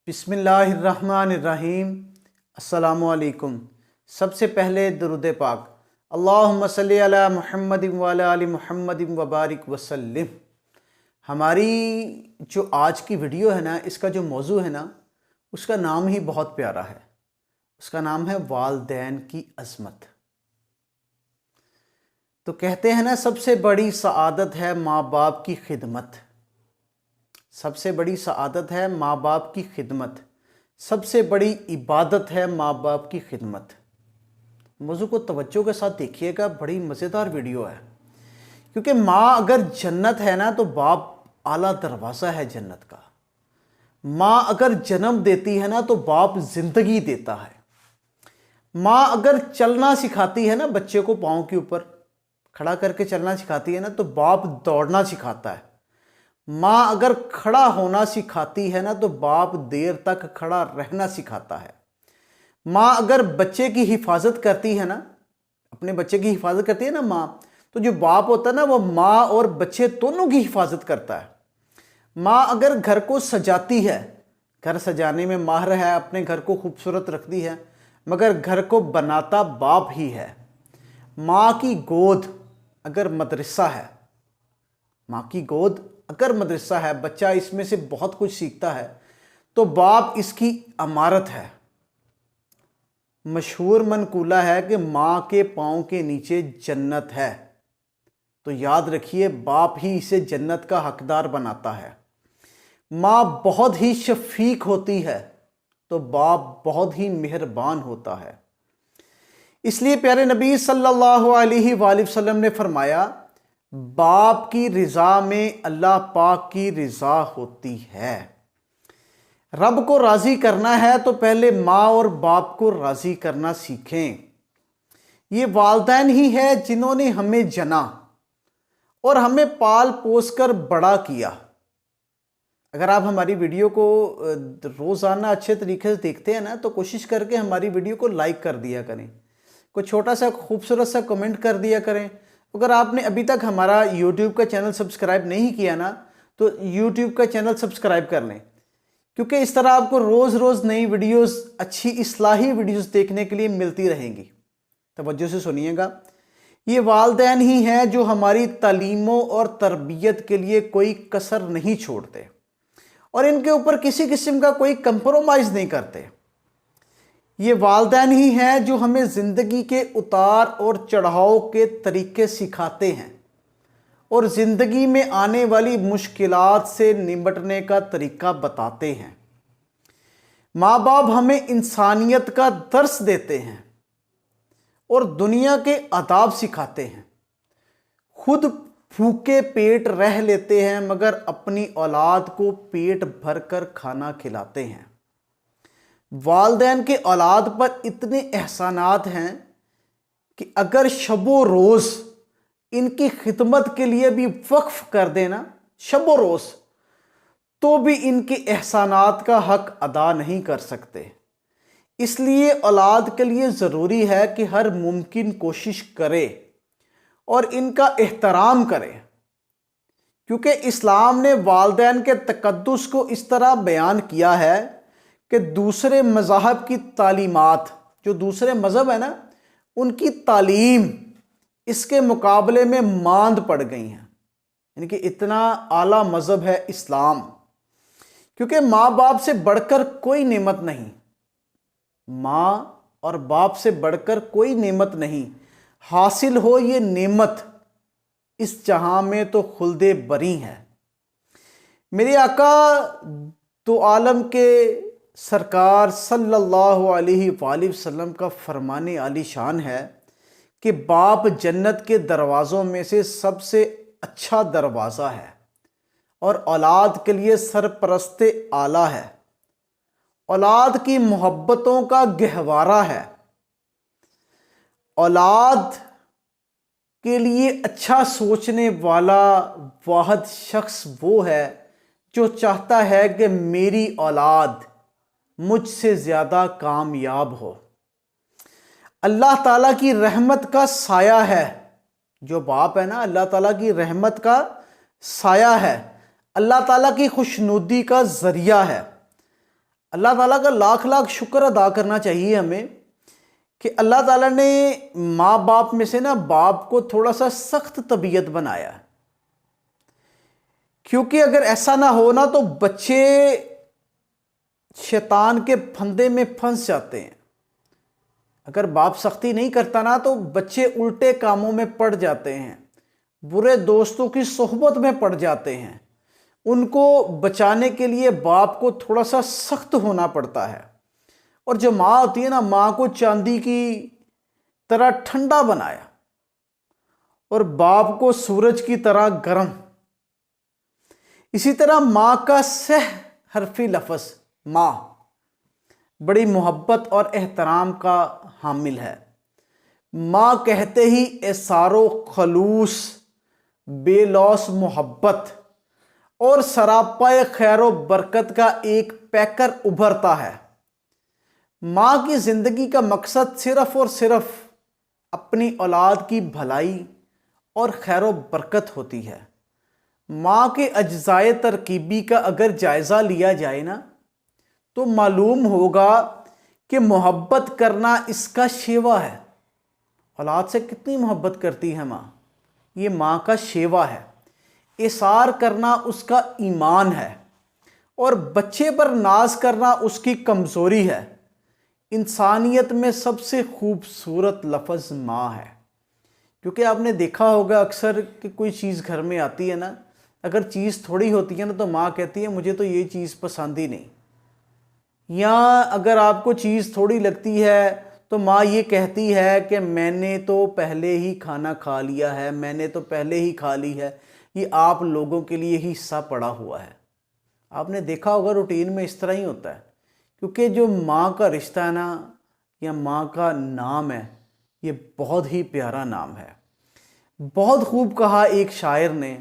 بسم اللہ الرحمن الرحیم۔ السلام علیکم۔ سب سے پہلے درود پاک، اللہم صلی علی محمد وعلی آل محمد وبارک وسلم۔ ہماری جو آج کی ویڈیو ہے نا، اس کا جو موضوع ہے نا، اس کا نام ہی بہت پیارا ہے۔ اس کا نام ہے والدین کی عظمت۔ تو کہتے ہیں نا، سب سے بڑی سعادت ہے ماں باپ کی خدمت۔ سب سے بڑی سعادت ہے ماں باپ کی خدمت، سب سے بڑی عبادت ہے ماں باپ کی خدمت۔ موضوع کو توجہ کے ساتھ دیکھیے گا، بڑی مزیدار ویڈیو ہے، کیونکہ ماں اگر جنت ہے نا تو باپ اعلیٰ دروازہ ہے جنت کا۔ ماں اگر جنم دیتی ہے نا تو باپ زندگی دیتا ہے۔ ماں اگر چلنا سکھاتی ہے نا بچے کو، پاؤں کے اوپر کھڑا کر کے چلنا سکھاتی ہے نا تو باپ دوڑنا سکھاتا ہے۔ ماں اگر کھڑا ہونا سکھاتی ہے نا تو باپ دیر تک کھڑا رہنا سکھاتا ہے۔ ماں اگر بچے کی حفاظت کرتی ہے نا، اپنے بچے کی حفاظت کرتی ہے نا ماں، تو جو باپ ہوتا ہے نا وہ ماں اور بچے دونوں کی حفاظت کرتا ہے۔ ماں اگر گھر کو سجاتی ہے، گھر سجانے میں ماہر ہے، اپنے گھر کو خوبصورت رکھتی ہے، مگر گھر کو بناتا باپ ہی ہے۔ ماں کی گود اگر مدرسہ ہے، ماں کی گود اگر مدرسہ ہے، بچہ اس میں سے بہت کچھ سیکھتا ہے، تو باپ اس کی عمارت ہے۔ مشہور منقولہ ہے کہ ماں کے پاؤں کے نیچے جنت ہے، تو یاد رکھیے باپ ہی اسے جنت کا حقدار بناتا ہے۔ ماں بہت ہی شفیق ہوتی ہے تو باپ بہت ہی مہربان ہوتا ہے۔ اس لیے پیارے نبی صلی اللہ علیہ وآلہ وسلم نے فرمایا، باپ کی رضا میں اللہ پاک کی رضا ہوتی ہے۔ رب کو راضی کرنا ہے تو پہلے ماں اور باپ کو راضی کرنا سیکھیں۔ یہ والدین ہی ہے جنہوں نے ہمیں جنا اور ہمیں پال پوس کر بڑا کیا۔ اگر آپ ہماری ویڈیو کو روزانہ اچھے طریقے سے دیکھتے ہیں نا تو کوشش کر کے ہماری ویڈیو کو لائک کر دیا کریں، کوئی چھوٹا سا خوبصورت سا کمنٹ کر دیا کریں۔ اگر آپ نے ابھی تک ہمارا یوٹیوب کا چینل سبسکرائب نہیں کیا نا تو یوٹیوب کا چینل سبسکرائب کر لیں، کیونکہ اس طرح آپ کو روز روز نئی ویڈیوز، اچھی اصلاحی ویڈیوز دیکھنے کے لیے ملتی رہیں گی۔ توجہ سے سنیے گا، یہ والدین ہی ہیں جو ہماری تعلیموں اور تربیت کے لیے کوئی کسر نہیں چھوڑتے اور ان کے اوپر کسی قسم کا کوئی کمپرومائز نہیں کرتے۔ یہ والدین ہی ہیں جو ہمیں زندگی کے اتار اور چڑھاؤ کے طریقے سکھاتے ہیں اور زندگی میں آنے والی مشکلات سے نمٹنے کا طریقہ بتاتے ہیں۔ ماں باپ ہمیں انسانیت کا درس دیتے ہیں اور دنیا کے آداب سکھاتے ہیں۔ خود بھوکے پیٹ رہ لیتے ہیں مگر اپنی اولاد کو پیٹ بھر کر کھانا کھلاتے ہیں۔ والدین کے اولاد پر اتنے احسانات ہیں کہ اگر شب و روز ان کی خدمت کے لیے بھی وقف کر دینا، شب و روز، تو بھی ان کے احسانات کا حق ادا نہیں کر سکتے۔ اس لیے اولاد کے لیے ضروری ہے کہ ہر ممکن کوشش کرے اور ان کا احترام کرے، کیونکہ اسلام نے والدین کے تقدس کو اس طرح بیان کیا ہے کہ دوسرے مذاہب کی تعلیمات، جو دوسرے مذہب ہیں نا، ان کی تعلیم اس کے مقابلے میں ماند پڑ گئی ہیں، یعنی کہ اتنا اعلیٰ مذہب ہے اسلام، کیونکہ ماں باپ سے بڑھ کر کوئی نعمت نہیں، ماں اور باپ سے بڑھ کر کوئی نعمت نہیں، حاصل ہو یہ نعمت اس جہاں میں تو خلد بری ہے۔ میرے آقا دو عالم کے سرکار صلی اللہ علیہ وآلہ وسلم کا فرمان عالی شان ہے کہ باپ جنت کے دروازوں میں سے سب سے اچھا دروازہ ہے اور اولاد کے لیے سرپرست اعلیٰ ہے، اولاد کی محبتوں کا گہوارہ ہے۔ اولاد کے لیے اچھا سوچنے والا واحد شخص وہ ہے جو چاہتا ہے کہ میری اولاد مجھ سے زیادہ کامیاب ہو۔ اللہ تعالیٰ کی رحمت کا سایہ ہے، جو باپ ہے نا، اللہ تعالیٰ کی رحمت کا سایہ ہے، اللہ تعالیٰ کی خوشنودی کا ذریعہ ہے۔ اللہ تعالیٰ کا لاکھ لاکھ شکر ادا کرنا چاہیے ہمیں کہ اللہ تعالیٰ نے ماں باپ میں سے نا باپ کو تھوڑا سا سخت طبیعت بنایا ہے، کیونکہ اگر ایسا نہ ہونا تو بچے شیطان کے پھندے میں پھنس جاتے ہیں۔ اگر باپ سختی نہیں کرتا نا تو بچے الٹے کاموں میں پڑ جاتے ہیں، برے دوستوں کی صحبت میں پڑ جاتے ہیں۔ ان کو بچانے کے لیے باپ کو تھوڑا سا سخت ہونا پڑتا ہے، اور جو ماں ہوتی ہے نا، ماں کو چاندی کی طرح ٹھنڈا بنایا اور باپ کو سورج کی طرح گرم۔ اسی طرح ماں کا سہ حرفی لفظ ماں بڑی محبت اور احترام کا حامل ہے۔ ماں کہتے ہی اثار و خلوص، بے لوث محبت اور سراپا خیر و برکت کا ایک پیکر ابھرتا ہے۔ ماں کی زندگی کا مقصد صرف اور صرف اپنی اولاد کی بھلائی اور خیر و برکت ہوتی ہے۔ ماں کے اجزائے ترکیبی کا اگر جائزہ لیا جائے نا تو معلوم ہوگا کہ محبت کرنا اس کا شیوا ہے۔ اولاد سے کتنی محبت کرتی ہے ماں، یہ ماں کا شیوا ہے۔ اثار کرنا اس کا ایمان ہے، اور بچے پر ناز کرنا اس کی کمزوری ہے۔ انسانیت میں سب سے خوبصورت لفظ ماں ہے، کیونکہ آپ نے دیکھا ہوگا اکثر کہ کوئی چیز گھر میں آتی ہے نا، اگر چیز تھوڑی ہوتی ہے نا تو ماں کہتی ہے مجھے تو یہ چیز پسند ہی نہیں، یا اگر آپ کو چیز تھوڑی لگتی ہے تو ماں یہ کہتی ہے کہ میں نے تو پہلے ہی کھانا کھا لیا ہے، میں نے تو پہلے ہی کھا لی ہے، یہ آپ لوگوں کے لیے ہی حصہ پڑا ہوا ہے۔ آپ نے دیکھا ہوگا روٹین میں اس طرح ہی ہوتا ہے، کیونکہ جو ماں کا رشتہ ہے نا، یا ماں کا نام ہے، یہ بہت ہی پیارا نام ہے۔ بہت خوب کہا ایک شاعر نے،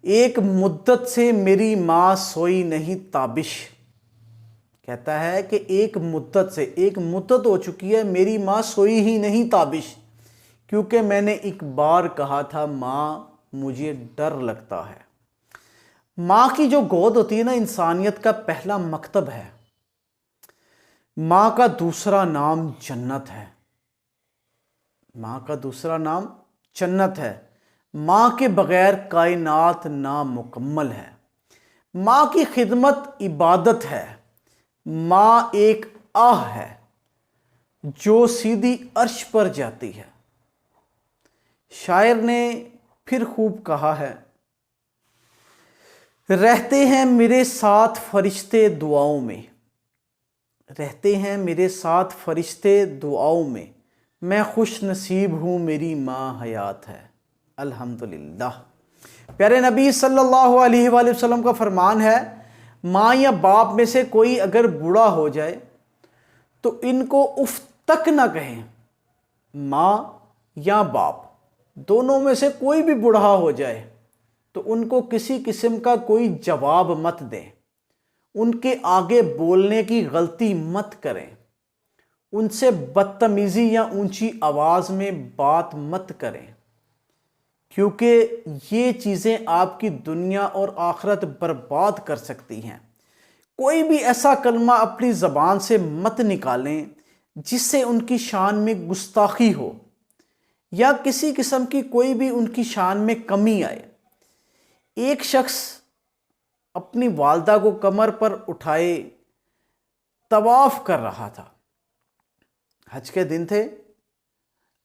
ایک مدت سے میری ماں سوئی نہیں تابش۔ کہتا ہے کہ ایک مدت ہو چکی ہے میری ماں سوئی ہی نہیں تابش، کیونکہ میں نے ایک بار کہا تھا ماں مجھے ڈر لگتا ہے۔ ماں کی جو گود ہوتی ہے نا، انسانیت کا پہلا مکتب ہے۔ ماں کا دوسرا نام جنت ہے۔ ماں کا دوسرا نام جنت ہے۔ ماں کے بغیر کائنات نامکمل ہے۔ ماں کی خدمت عبادت ہے۔ ماں ایک آہ ہے جو سیدھی عرش پر جاتی ہے۔ شاعر نے پھر خوب کہا ہے، رہتے ہیں میرے ساتھ فرشتے دعاؤں میں، رہتے ہیں میرے ساتھ فرشتے دعاؤں میں خوش نصیب ہوں میری ماں حیات ہے۔ الحمدللہ۔ پیارے نبی صلی اللہ علیہ وآلہ وسلم کا فرمان ہے، ماں یا باپ میں سے کوئی اگر بوڑھا ہو جائے تو ان کو اف تک نہ کہیں۔ ماں یا باپ دونوں میں سے کوئی بھی بوڑھا ہو جائے تو ان کو کسی قسم کا کوئی جواب مت دیں، ان کے آگے بولنے کی غلطی مت کریں، ان سے بدتمیزی یا اونچی آواز میں بات مت کریں، کیونکہ یہ چیزیں آپ کی دنیا اور آخرت برباد کر سکتی ہیں۔ کوئی بھی ایسا کلمہ اپنی زبان سے مت نکالیں جس سے ان کی شان میں گستاخی ہو یا کسی قسم کی کوئی بھی ان کی شان میں کمی آئے۔ ایک شخص اپنی والدہ کو کمر پر اٹھائے طواف کر رہا تھا، حج کے دن تھے،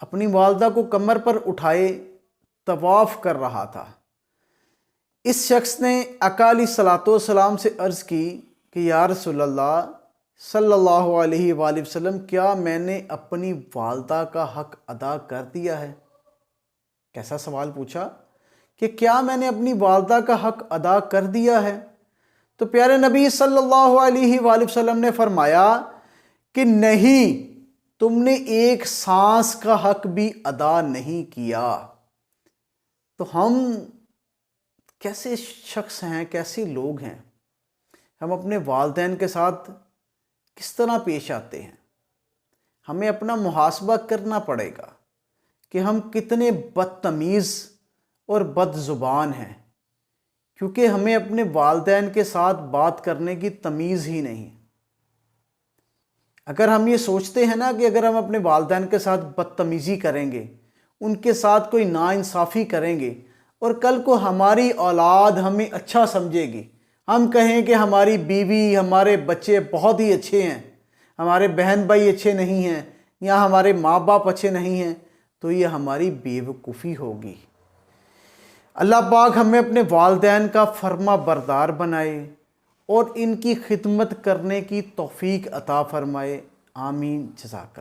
اپنی والدہ کو کمر پر اٹھائے طواف کر رہا تھا۔ اس شخص نے آقا علیہ الصلوۃ والسلام سے عرض کی کہ یا رسول اللہ صلی اللہ علیہ وآلہ وسلم، کیا میں نے اپنی والدہ کا حق ادا کر دیا ہے؟ کیسا سوال پوچھا کہ کیا میں نے اپنی والدہ کا حق ادا کر دیا ہے؟ تو پیارے نبی صلی اللہ علیہ وآلہ وسلم نے فرمایا کہ نہیں، تم نے ایک سانس کا حق بھی ادا نہیں کیا۔ تو ہم کیسے شخص ہیں، کیسے لوگ ہیں؟ ہم اپنے والدین کے ساتھ کس طرح پیش آتے ہیں؟ ہمیں اپنا محاسبہ کرنا پڑے گا کہ ہم کتنے بدتمیز اور بد زبان ہیں، کیونکہ ہمیں اپنے والدین کے ساتھ بات کرنے کی تمیز ہی نہیں۔ اگر ہم یہ سوچتے ہیں نا کہ اگر ہم اپنے والدین کے ساتھ بدتمیزی کریں گے، ان کے ساتھ کوئی ناانصافی کریں گے، اور کل کو ہماری اولاد ہمیں اچھا سمجھے گی، ہم کہیں کہ ہماری بیوی، ہمارے بچے بہت ہی اچھے ہیں، ہمارے بہن بھائی اچھے نہیں ہیں، یا ہمارے ماں باپ اچھے نہیں ہیں، تو یہ ہماری بے وقوفی ہوگی۔ اللہ پاک ہمیں اپنے والدین کا فرما بردار بنائے اور ان کی خدمت کرنے کی توفیق عطا فرمائے۔ آمین۔ جزاک اللہ۔